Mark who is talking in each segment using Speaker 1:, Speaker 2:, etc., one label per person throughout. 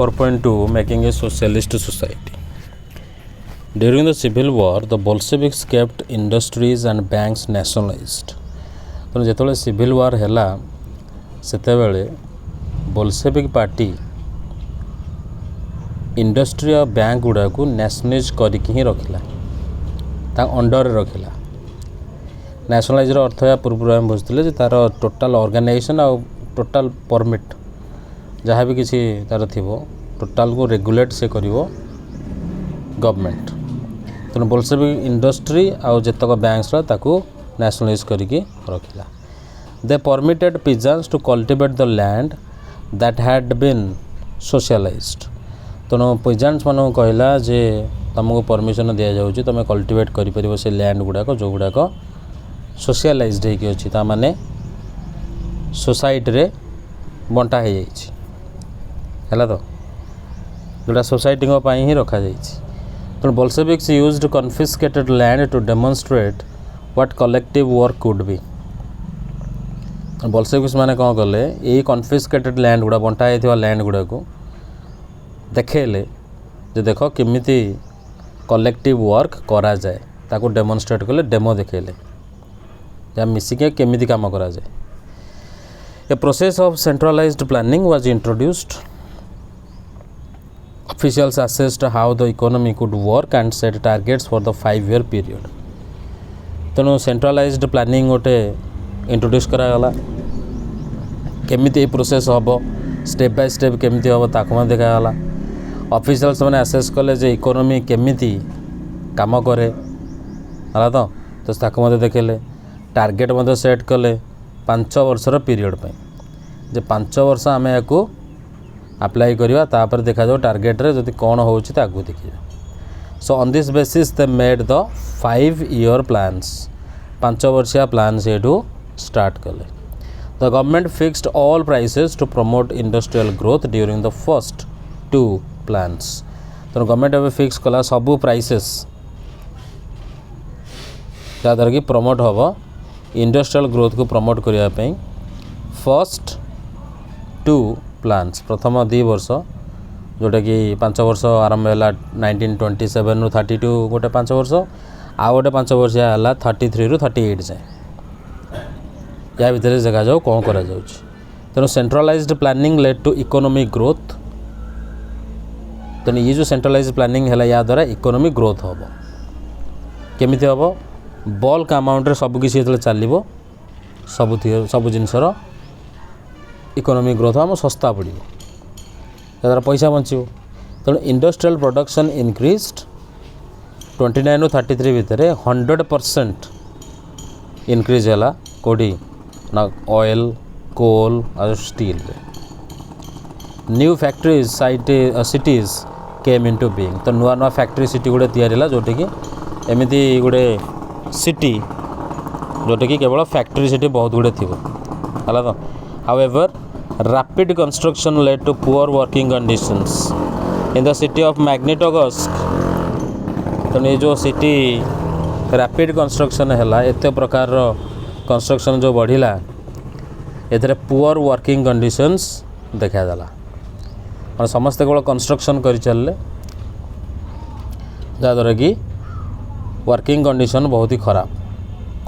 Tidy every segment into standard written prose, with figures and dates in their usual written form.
Speaker 1: 4.2 Making a Socialist Society. During the Civil War, the Bolsheviks kept industries and banks nationalized. तो जिते civil वार है सेते Bolshevik party industry और bank गुड़ा को नेशनलाइज करके ही रखिला अंडर रखिला। नेशनलाइज अर्थ या पूर्व आम बुझे तार टोटाल ऑर्गेनाइजेशन और टोटाल परमिट जहाँ भी किसी तार थी टोटाल को रेगुलेट से करिवो गवर्नमेंट। तेणु बोल्शेविक इंडस्ट्री आउ जेतक बैंक्स ताकू नेशनलाइज करके रखिला। They permitted peasants to cultivate the land that had been socialised. तेणु पिजन्स मान कहला जे तुमको परमिशन दि जाऊँ तुम कल्टिवेट कर से लैंड गुड़ाक जो गुड़ाक सोशलाइज्ड होगी अच्छी ताने सोसाइटी रे बंटा हो जाइए है तो जोटा सोसाइटी ही रखा जाइए। तेणु Bolsheviks used confiscated land to demonstrate what collective work could be. Bolsheviks माने कौन कले ये कन्फिस्केटेड लैंड गुड़ा बंटा होता लैंड गुड़ा को देखेले जे देख केमिति कलेक्टिव वर्क करा जाए ताको डेमोन्स्ट्रेट कले डेमो देखेले जहाँ मिसिके केमिति काम करा जाए। A process of centralised planning was introduced. Officials assessed how the economy could work and set targets for the 5-year period. तेणु सेंट्रलाइज्ड प्लानिंग गोटे इंट्रोड्यूस करागला केमिति प्रोसेस हम स्टेप बाय स्टेप केमिति हम ताकू देखागला। ऑफिशियल्स मैंने आसेस कले जे इकोनॉमी केमिति काम करे है तो ताकू देखेले। टार्गेट मत सेट कले 5 वर्षर पीरियड पे जे 5 वर्ष आम या अप्लाई करवा तापर देखा जाओ टार्गेट रे जदि कौन हो देखिए। So on this basis they made the 5-year plans 5 वर्षिया प्लान से स्टार्ट कले। The government fixed all prices to promote industrial growth during the first 2 plans. तो गवर्नमेंट अभी फिक्स कला सबू प्राइसेस जहाँद्वारा कि प्रमोट हम इंडस्ट्रियल ग्रोथ को प्रमोट करने फर्स्ट 2 प्लान्स प्रथम 2 वर्ष जोटा कि 5 वर्ष आरंभ है 1927 रु 32 गोटे 5 वर्ष आ गोटे 5 वर्ष है 33 रु 38 जाए या भितर देखा जाओ कौन करा जाउछि। तेणु centralised planning led to economic growth. तेणु ये जो सेंट्रलाइज्ड प्लानिंग है या द्वारा इकोनॉमिक ग्रोथ हम केमिति हम बल्क अमाउंट रे सब किसी चलो सब जिनसर इकोनॉमिक ग्रोथ हम सस्ता पड़ो यार पैसा बचो। तेणु इंडस्ट्रियल प्रोडक्शन इनक्रीज्ड 29 रु 33 भितर 100% इनक्रीज है कौटी ना ऑयल कोल और steel. New factories cities came into being. तो नुआ नुआ फैक्ट्री सिटी गुड़े तैयारी जोटा कि एमती गोटे सिटी जोटा कि केवल फैक्ट्री सिटी बहुत गुड़े थी है तो। However rapid construction led to poor working conditions in the city of Magnitogorsk। तो ये जो सिटी रैपिड कंस्ट्रक्शन है एत प्रकार कंस्ट्रक्शन जो बढ़िला एथरे पुअर वर्किंग कंडीशंस देखादेला और समस्त केवल कंस्ट्रक्शन कर चलले जहाँद्वारा कि वर्किंग कंडीशन बहुत ही खराब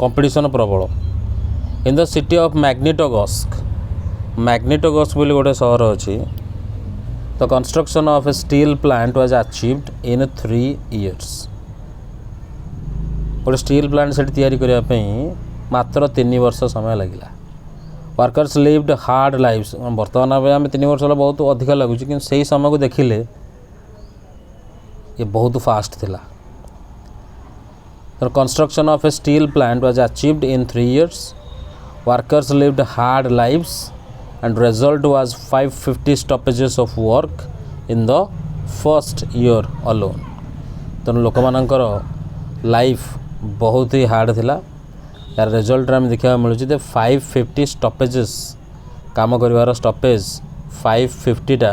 Speaker 1: कंपटीशन प्रबल। In the city of Magnitogorsk बोली गोटे सहर अच्छी the construction of a steel plant was achieved in 3 years। गोटे स्टील प्लांट से तैयारी करने मात्र 3 वर्ष समय लगिला। Workers lived hard lives. बर्तमान आम 3 वर्ष बहुत अधिक लगुच कि से समय को देखिले ये बहुत फास्ट थिला। Construction of a steel plant was achieved in 3 years। Workers lived hard lives and result was 550 stoppages of work in the first year alone। तेणु लोक मानकर लाइफ बहुत ही हार्ड थिला यार रिजल्ट आम देखा मिलूँ 550 स्टॉपेजेस काम कर स्टॉपेज 550टा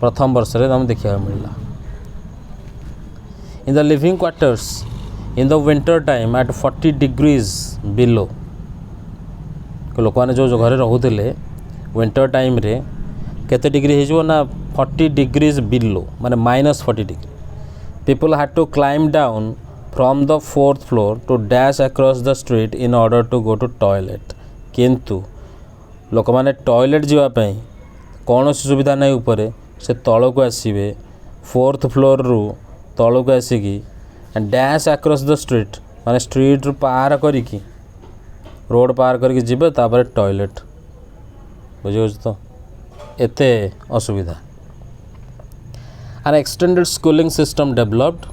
Speaker 1: प्रथम वर्ष में आम देखा मिलला। In the living quarters in the winter time at 40 degrees below लोक मैंने जो घर रोते विंटर टाइम रे केते डिग्री हो ना 40 degrees below माने -40 degree people had to climb down from the 4th floor to dash across the street in order to go to toilet किंतु लोक माने टॉयलेट जीवाई कौन सुविधा नहीं उपरे से तल को आसवे 4th फ्लोर रु तल को आसिकी डैश अक्रॉस द स्ट्रीट माने स्ट्रीट रु पार करिकी रोड पार करके जीवे तापर टॉयलेट बुझे तो एते असुविधा An extended schooling system developed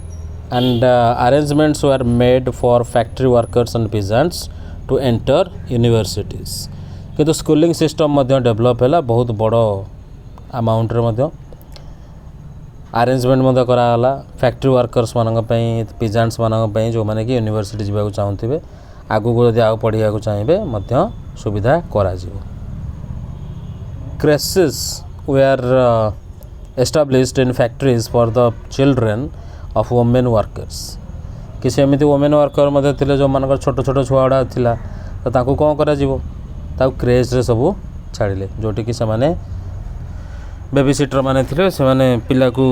Speaker 1: and arrangements were made for factory workers and peasants to enter universities किंतु स्कूलिंग सिस्टम डेभलप है बहुत बड़ अमाउंट अरेंजमेंट कराला फैक्ट्री वर्कर्स मानी पिजांट्स मानी जो मैंने कि यूनिवर्सिटी जावाक चाहूे आगू को जब आगे पढ़ा चाहिए सुविधा करा creches were established in factories for the children of women workers किसी एमती वुमेन वर्कर थे जो मान छोट छोट छुआ गुड़ा था तो कौन कर क्रेज रे सब छाड़िले जोटि कि से बेबी सीटर माने थे से पिला को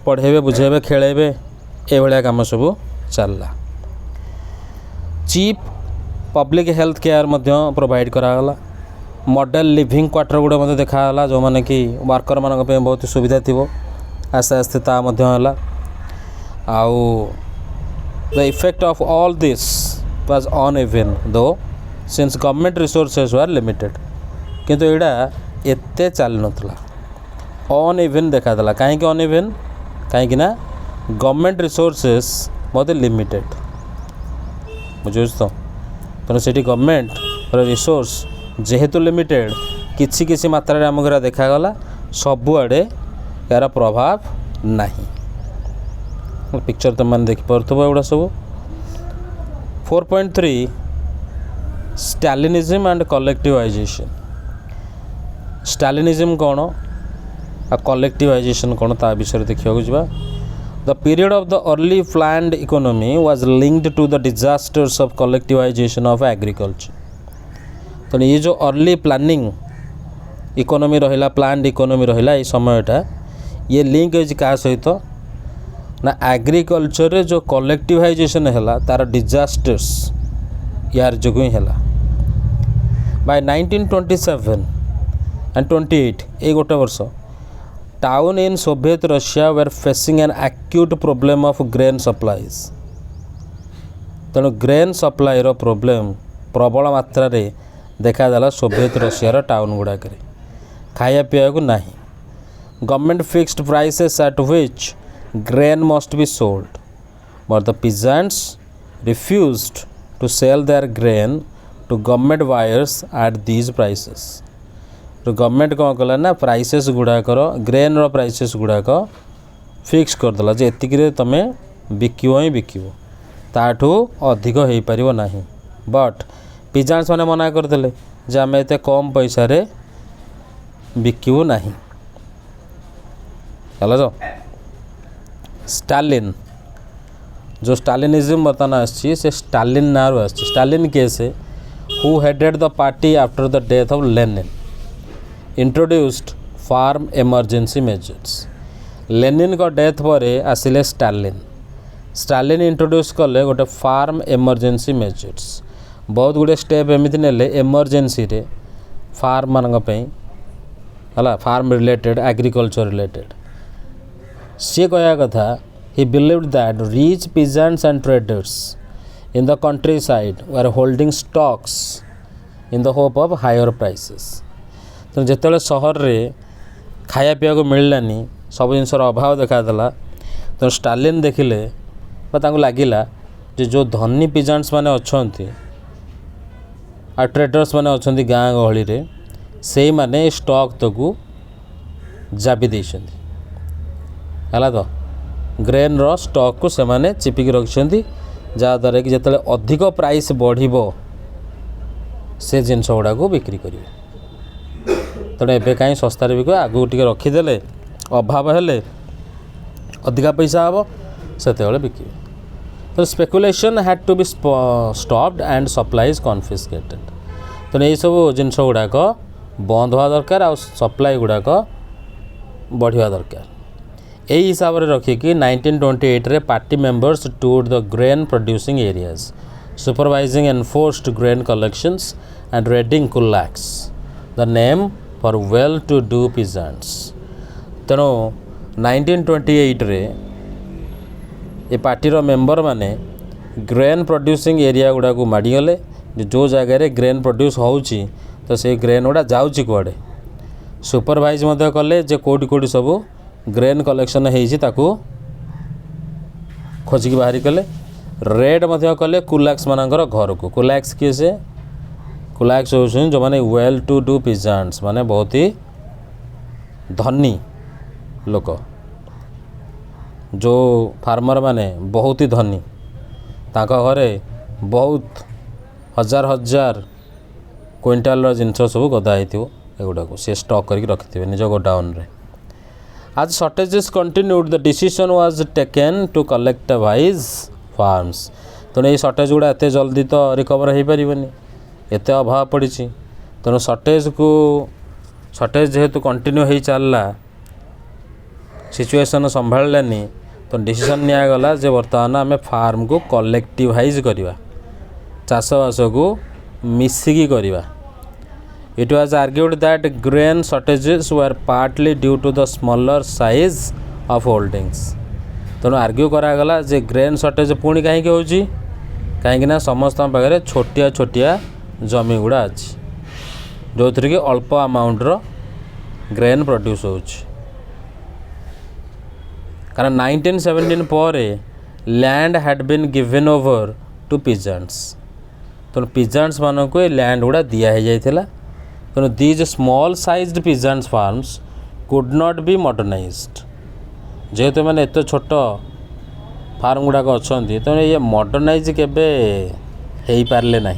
Speaker 1: पढ़ेबे बुझेबे खेलेबे ए भलिया काम सब चलला cheap public health care provide करागला मॉडल लिविंग क्वार्टर गुड़ा देखाला जो माने कि वर्कर मान बहुत सुविधा थी आस्ते आस्ते ता आउ the effect of all this was uneven though since government resources were limited किंतु एडा एते चल नथला अनइवन देखादेला कहीं अनइवन कहीं ना गवर्नमेंट रिसोर्सेस बहुत लिमिटेड बुझे तो तेणु से गवर्नमेंट रिसोर्स जेहेतु लिमिटेड किसी किसी मात्रा आमको देखागला सबुआड़े यार प्रभाव नहीं पिक्चर तुम मैंने देखिपो एगुड़ा सब 4.3 स्टालिनिज्म एंड कलेक्टिवाइजेशन स्टालिनिज्म कौन आ कलेक्टिवाइजेशन कौन ता विषय देखा जा the period of the early planned economy was linked to the disasters of collectivisation of agriculture तो ये जो अर्ली प्लानिंग इकोनॉमी रहिला प्लान्ड इकोनॉमी रहिला ये समयटा ये लिंक है क्या सहित ना एग्रीकल्चर रे जो कलेक्टिवाइजेशन है तार डिजास्टर्स यार जो ही है बाय 1927 एंड 28 ये गोटे वर्ष town in Soviet Russia were facing an acute problem of grain supplies तेणु ग्रेन सप्लाई रो प्रोब्लेम प्रबल मात्रा रे देखादेला सोवियत रशिया टाउन गुड़ाक खाया पीवा को नहीं government fixed prices at which grain must be sold but the peasants refused to sell their grain to government buyers at these prices तो गवर्नमेंट कौन कला ना प्राइसेस गुड़ाकर ग्रेन रो प्राइसेस गुड़ाक फिक्स करदेला जे एतिक तुम बिकिब ही बिकिब ताठू अधिक हो पार ना बट पिजांट्स मैंने मना करदे जे आम एत कम पैसा रे बिकिबू ना तो स्टालिन जो स्टालिनिज्म बर्तमान आसी से स्टालिन ना स्टालिन केस who headed the party after the death of Lenin introduced farm emergency measures Lenin को डेथ पर आसिले स्टालिन स्टालिन इंट्रोड्यूस कले गोटे फार्म इमरजेंसी मेजर्स बहुत गुड़े स्टेप एमती ने इमरजेंसी रे फार्म मानक है फार्म रिलेटेड एग्रीकल्चर रिलेटेड सी कह कथा ही believed that rich peasants and traders in the countryside were holding stocks in the hope of higher prices तो जिते सहर रे खाया पीवा को मिललानी सब जिनसर अभाव देखादेला तो स्टालिन देखिले लगिला जो धनी पिजांट्स माने अच्छी आ ट्रेडर्स माने अच्छी गाँ गहली रे से माने स्टॉक तक जाबी देइछन्ति है तो ग्रेन रो स्टॉक को सेमाने चिपिकी रखिंट जहाँद्वारा कि जिते अधिक प्राइस बढ़ो से जिनस गुड़ा को बिक्री करेंगे तेणु एवं कहीं सस्तार बिक आगू टे रखीदे अभाव हेले अधिका पैसा हम से बिके तो speculation had to be stopped and supplies confiscated तेणु यही सब जिनस गुड़ाक बंद हवा दरकार आ सप्लाई गुड़ाक बढ़िया दरकार यही हिसाब से रखिकी 1928 रे party members tour the grain producing areas supervising enforced grain collections and raiding kulaks the name for well to do peasants. तेणु 1928 रे ये पार्टीर मेंबर माने ग्रेन प्रोड्यूसिंग एरिया गुड़ा को माड़गले जो जगार ग्रेन प्रोड्यूस होउची तो से ग्रेन गुड़ा जाऊँगी कुआड़े सुपरवाइज मध्य कले जे कोटी कोटी सब ग्रेन कलेक्शन होती खोजिकी बाहरी कले रेड मध्य कले कुलाक्स मानकर घर को कुलाक्स किए से कुलाक्स होउछन जो माने वेल टू डू पीजेंट्स माने बहुत ही धनी लोक जो फार्मर माने बहुत ही धनी ताका घरे बहुत हजार हजार क्विंटाल जिनस सब गदा होगुड़ा को सी स्टॉक करके रखिथे निज गोडाउन रे। आज shortages continued the decision was taken to collectivise farms. तेणु ये शॉर्टेज गुड़ा एत जल्दी तो रिकवर हो पारनि एत अभाव पड़ी तेणु शॉर्टेज जेहेतु कंटिन्यू हो चलला सिचुएशन संभालानी तो डिसीजन निगला जे बर्तमान आम फार्म को कलेक्टिवाइज करवा चाषबास को मिसिकी करवा। It was argued that grain shortages were partly due to the smaller size of holdings। तेणु आर्ग्यू करागला जे ग्रेन शॉर्टेज पुणी कहीं होची कहीं समस्त पाखे छोटिया छोटिया जमी गुड़ा अच्छी जो थी कि अल्प अमाउंटर ग्रेन प्रोड्यूस होची कारण 1917 पर land had been given over to peasants. तेणु पीजेंट्स मान को लैंड गुड़ा दिया जाइथिला तेणु these small sized peasants farms could not be modernised जेहेतु मैंने एत छोट फार्म गुड़ाक अच्छा तेणु ये मॉडर्नाइज केबे हो पारे ना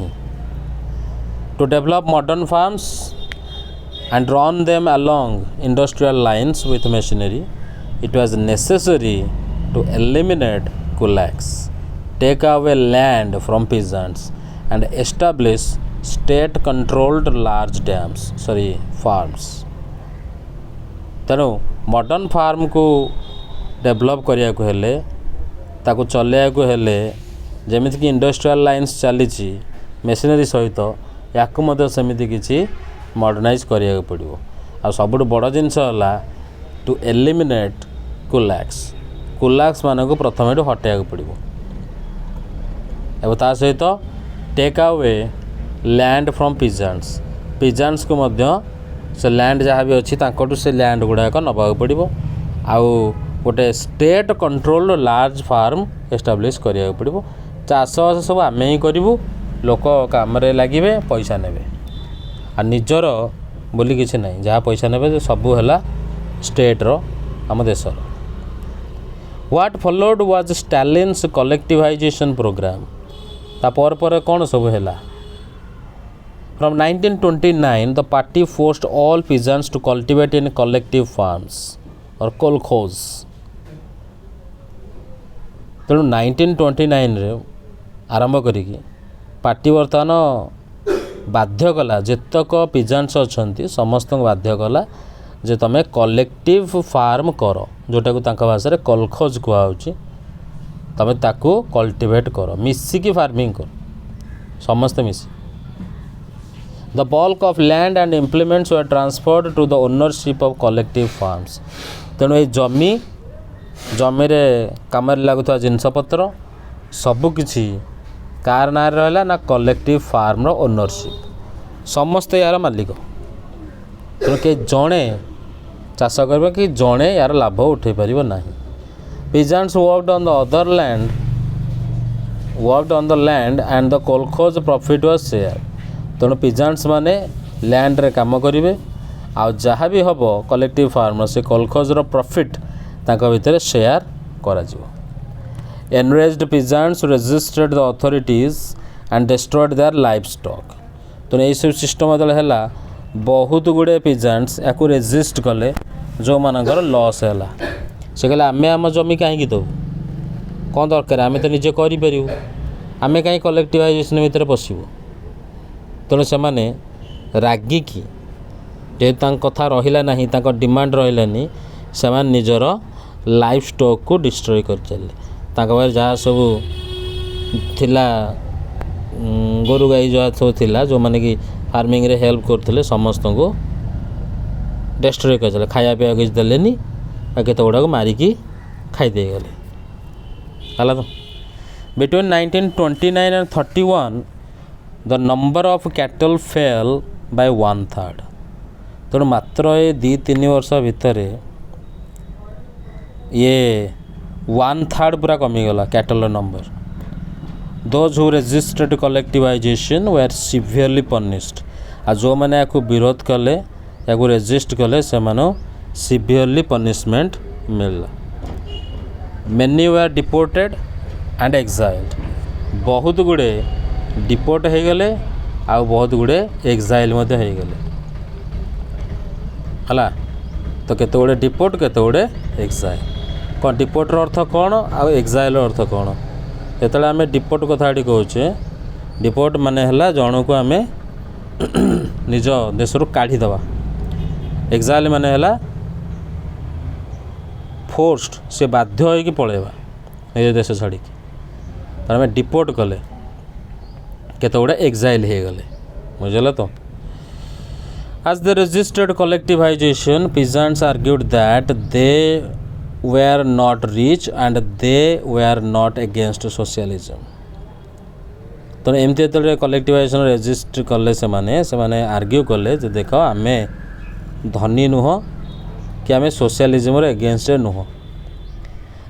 Speaker 1: to develop modern farms and run them along industrial lines with machinery it was necessary to eliminate kulaks take away land from peasants and establish state controlled large farms. तेणु modern farm को develop करने को हेले ताको चलैया को हेले जेमिति कि इंडस्ट्रियल लाइन्स चली मेसिनरी सहित याकू मध्य सेमिति किछि मॉडर्नाइज करिया पड़िबो। आ सबुठ बड़ जिनस होला टू एलिमिनेट कुलाक्स मान को प्रथम हटाया पड़िबो एवं ता सहित take away land from peasants को मध्य से लैंड जहाँ भी अच्छी तांकटू से लैंड गुड़ाक नबाक पड़ो आउ गोटे state controlled large farm establish करिया पड़ो। चाषबास सब आम ही करूँ लोक काम लगे पैसा ने आ निजर बोली किसी ना जहाँ पैसा ने सबू है स्टेट रो आम देशर। What followed was Stalin's collectivisation programme तापर पर कौन सब है। From 1929 the party forced all peasants to cultivate in collective farms or kolkhoz। तेणु 1929 रे आरंभ करिकी पार्टी बर्तमान बाध्य कला जेतक पीजेंट्स अच्छा समस्त बाध्य कला जे तुम कलेक्टिव फार्म कर जोटा को तांका भाषा कलखोज कहुच्छी तुम ताकू कल्टिवेट कर मिसिकी फार्मिंग कर समस्ते मिसी। The bulk of land and implements were transferred to the ownership of collective farms। तेणु ये जमी रे काम लगुवा जिनपतर सबकि कार ना रहा ना कलेक्टिव फार्म रो ओनरशिप समस्ते यार मालिक। तेणु कि जड़े चाष कर कि जड़े यार लाभ उठे पार ना। Peasants worked on the land and the kolkhoz profit was shared। तेणु पीजेंट्स माने लैंड रे काम करेंगे आ जहाँ भी हम कलेक्टिव फार्म से कलखोज प्रॉफिट तांका भितर शेयर करा जिवो। Enraged peasants resisted the authorities and destroyed their life stock. तेणु यही सब सिस्टम है बहुत गुड़े पीजेंट्स या रेजिस्ट कले जो मानकर लॉस है से कहले आम आम जमी कहीं दबू कौन दरकार आम तो निजे करूँ आम कहीं कलेक्टिवाइजेशन भितर पशु। तेणु से रागिकी जे कथा रहा ना डिमांड रही ସେମାନେ ନିଜର ଲାଇଫ୍ ଷ୍ଟକ୍ डिस्ट्रॉय कर चले पाखे जहाँ सब थिला गोरु गाई जहाँ सब थिला जो माने कि फार्मिंग रे हेल्प करते समस्त को डिस्ट्रॉय कर चले खाया पीया किसी देलेनी केत गुड़ाक मारिकी खाईदे गले है तो between 1929 and 31 the number of cattle fell by 1/3 तेणु मात्र ये 2-3 वर्ष भितर ये 1/3 पूरा कमीगला cattle number those who resisted collectivisation were severely punished आ जो मैंने या विरोध कले या रेजिस्ट कले से सिवियरली पनिशमेंट मिलला many were deported and exiled बहुत गुड़े डिपोर्ट हो गले आ बहुत गुड़े एक्साइल हो गले हला तो केते गुड़े डिपोर्ट केते गुड़े एक्साइल कौन डिपोर्टर अर्थ कौन आ एक्साइल अर्थ कौन जो आम डिपोर्ट कथा कहचे डिपोर्ट माने हला जन को आम निज देश काढ़ीदवा एक्साइल माने हला फोर्स्ड से बाध्य होइकी पळेबा निज देश छाड़ी आम डिपोर्ट कले केते गुड़ा एक्साइल हो गले बुझल तो as they resisted collectivization peasants argued that they were not rich and they were not against socialism तो एमती जो कलेक्टिवाइजेशन रेजिस्ट कले से माने आर्ग्यू कले जे देख आमे धनी नुह कि आमे सोशलिज्म एगेंस्ट नुह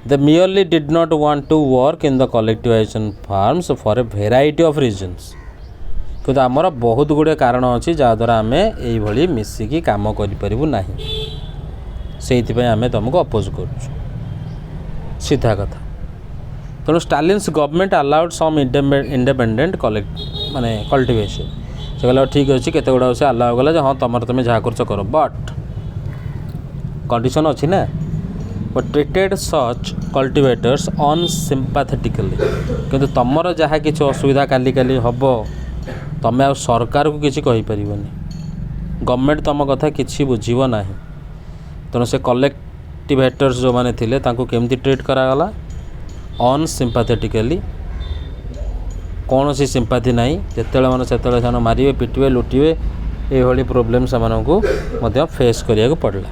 Speaker 1: they merely did not want to work in the collectivization farms for a variety of reasons किंतु आमर बहुत गुड़े कारण अच्छी जहाद्वारा आम ये मिसिकी काम करूँ ना से आम तुमको अपोज कर सीधा कथा तेणु स्टालिन्स गवर्नमेंट अलाउड सम इंडिपेंडेंट माने कल्टिवेशन से कहला ठीक अच्छे केते गुड़ा से अलाउ कला हाँ तुम जहाँ कर बट कंडीशन अच्छी ना बट ट्रीटेड सच कल्टिवेटर्स अनसिम्पाथेटिकली किंतु तुमर जहाँ किसी असुविधा काली काली हम तमें आ सरकार को किसी कहीपरनी गवर्नमेंट तुम कथा किसी बुझीब ना तेणु से कलेक्टिवेटर्स जो मैंने थे केमती ट्रीट करागला अनसिम्पाथेटिकली कौन सी सिंपाथी ना जिते मैंने से मारे पिटे लुटे ये प्रोब्लेम से फेस करिया पड़ला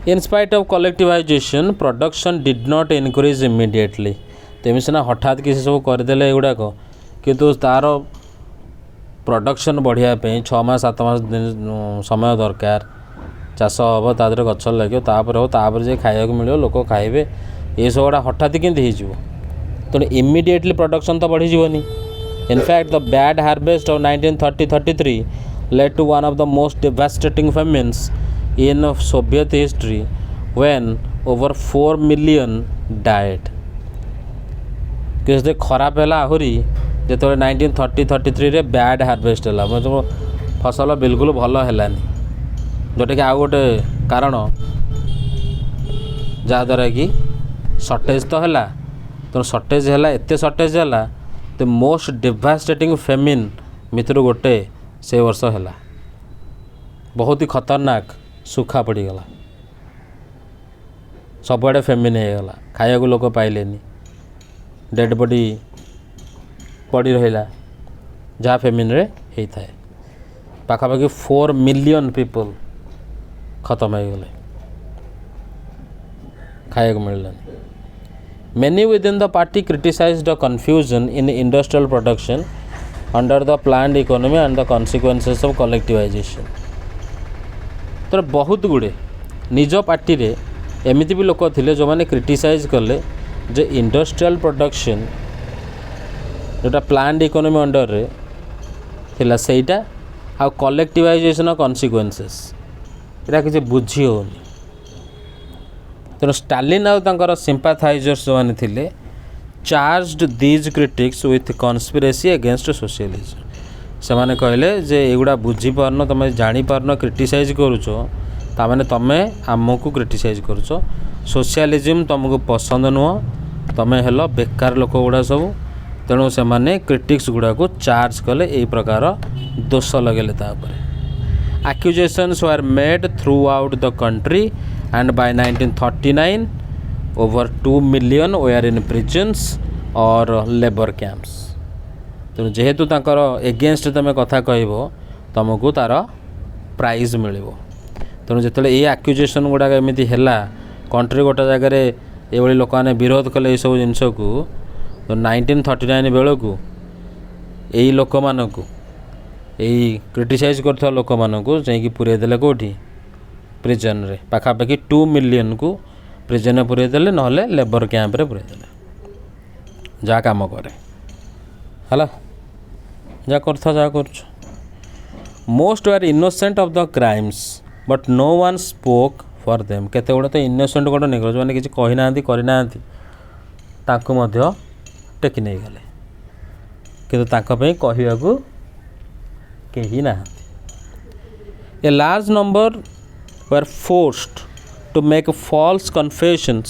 Speaker 1: in spite of collectivisation production did not increase immediately तेमी सीना हठात किसी सब करदे गुड़ाक किंतु तार प्रोडक्शन बढ़ियापी 6 मास 7 मास समय दरकार चाष हम तादर गच लगे तापर जे खाया मिले लोक खाइबे ये सब गुड़ा हठात केमती हो तेणु इमिडिएटली प्रोडक्शन तो बढ़ीजनी in fact the bad harvest of 1930-33 led to one of the most devastating famines in Soviet history when over 4 million died किसी खराब है आहरी जो 1930-33 रे बैड हार्वेस्ट है मतलब फसल बिल्कुल भल है जोटा कि आउ गोटे कारण जहाद्वारा कि सर्टेज तो है तो सर्टेज है एत सर्टेज है तो मोस्ट डेवास्टेटिंग फेमिन मित्र गोटे से वर्ष है बहुत ही खतरनाक सुखा पड़गला सबुआड़े फेमिन होगला खाया को लोक पाइले डेड बॉडी पड़ी रहा जहाँ फेमिन रे होता है पाखापाखि 4 मिलियन पीपल खत्म हो गले खाया को मिललानी many within the party criticised the confusion in industrial production under the planned economy and the consequences of collectivisation तो बहुत गुड़े निज पार्टी रे एमती भी लोक थे जो मैंने क्रिटिसाइज कले जे इंडस्ट्रियल प्रोडक्शन जोटा प्लान्ड इकोनॉमी अंडर रे थिला सेटा आ कलेक्टिवाइजेशन कॉन्सिक्वेंसेस एटा किसी बुझी होनी तेणु स्टालिन आर सिंपाथाइजर्स जो मैंने थे charged these critics with conspiracy against socialism से मैंने कहले जे एगुड़ा बुझीपारन तुम जापारन क्रिटिसाइज करुच ताने तुमे आमको क्रिटिसाइज करुच सोशलिज्म तुमको पसंद नुह तुम हेल बेकार लोक गुड़ा सब तेणु से माने क्रिटिक्स गुड़ा को चार्ज कले यही प्रकार दोष लगेले तापर accusations were made through out the country and by 1939 over 2 million were in prisons or labor camps. ତେଣୁ ଯେହେତୁ ତାଙ୍କର ଏଗେନଷ୍ଟ ତୁମେ କଥା କହିବ ତୁମକୁ ତା'ର ପ୍ରାଇଜ୍ ମିଳିବ। ତେଣୁ ଯେତେବେଳେ ଏଇ ଆକ୍ୟୁଜେସନ୍ ଗୁଡ଼ାକ ଏମିତି ହେଲା କଣ୍ଟ୍ରି ଗୋଟେ ଜାଗାରେ ଏଭଳି ଲୋକମାନେ ବିରୋଧ କଲେ ଏଇସବୁ ଜିନିଷକୁ, ତ 1939 ବେଳକୁ ଏଇ ଲୋକମାନଙ୍କୁ, ଏଇ କ୍ରିଟିସାଇଜ୍ କରୁଥିବା ଲୋକମାନଙ୍କୁ ଯାଇକି ପୁରେଇ ଦେଲେ କେଉଁଠି, ପ୍ରିଜନରେ। ପାଖାପାଖି 2 ମିଲିୟନକୁ ପ୍ରିଜନରେ ପୁରେଇ ଦେଲେ, ନହେଲେ ଲେବର କ୍ୟାମ୍ପରେ ପୁରେଇ ଦେଲେ। ଯାହା କାମ କରେ ହେଲା, ଯାହା କରୁଥା, ଯାହା କରୁଛ। Most R innocent of the crimes but no one spoke for them. କେତେ ଗୁଡ଼େ ତ ଇନୋସେଣ୍ଟ ଗୋଟେ ନେଇଗଲେ, ଯେଉଁମାନେ କିଛି କହିନାହାନ୍ତି କରିନାହାନ୍ତି, ତାଙ୍କୁ ମଧ୍ୟ ଟେକି ନେଇଗଲେ, କିନ୍ତୁ ତାଙ୍କ ପାଇଁ କହିବାକୁ କେହି ନାହାନ୍ତି। A large number were forced to make false confessions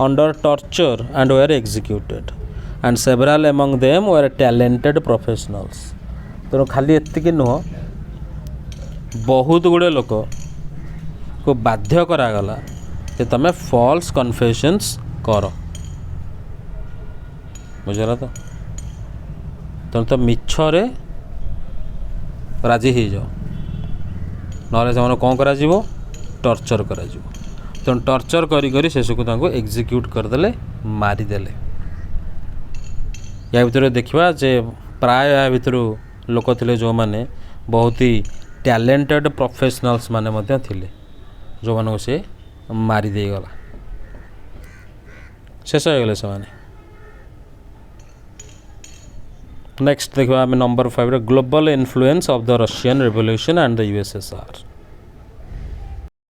Speaker 1: under torture and were executed, and several among them were talented professionals. ତେଣୁ ଖାଲି ଏତିକି ନୁହଁ, ବହୁତ ଗୁଡ଼ିଏ ଲୋକକୁ ବାଧ୍ୟ କରାଗଲା ଯେ ତୁମେ ଫଲ୍ସ କନଫେସନ୍ସ କର। ବୁଝିଲ ତ? ତେଣୁ ତ ମିଛରେ ରାଜି ହେଇଯାଅ, ନହେଲେ ସେମାନଙ୍କୁ କ'ଣ କରାଯିବ, ଟର୍ଚର୍ କରାଯିବ। ତେଣୁ ଟର୍ଚର୍ କରି କରି ଶେଷକୁ ତାଙ୍କୁ ଏକ୍ଜିକ୍ୟୁଟ୍ କରିଦେଲେ, ମାରିଦେଲେ। ୟା ଭିତରେ ଦେଖିବା ଯେ ପ୍ରାୟ ୟା ଭିତରୁ ଲୋକ ଥିଲେ ଯେଉଁମାନେ ବହୁତ ହି ଟ୍ୟାଲେଣ୍ଟେଡ଼ ପ୍ରଫେସନାଲ୍ସ ମାନେ ମଧ୍ୟ ଥିଲେ, ଯେଉଁମାନଙ୍କୁ ସେ ମାରି ଦେଇଗଲା, ଶେଷ ହେଇଗଲେ ସେମାନେ। ନେକ୍ସଟ ଦେଖିବା ଆମେ ନମ୍ବର 5ରେ global influence of the Russian revolution and the USSR।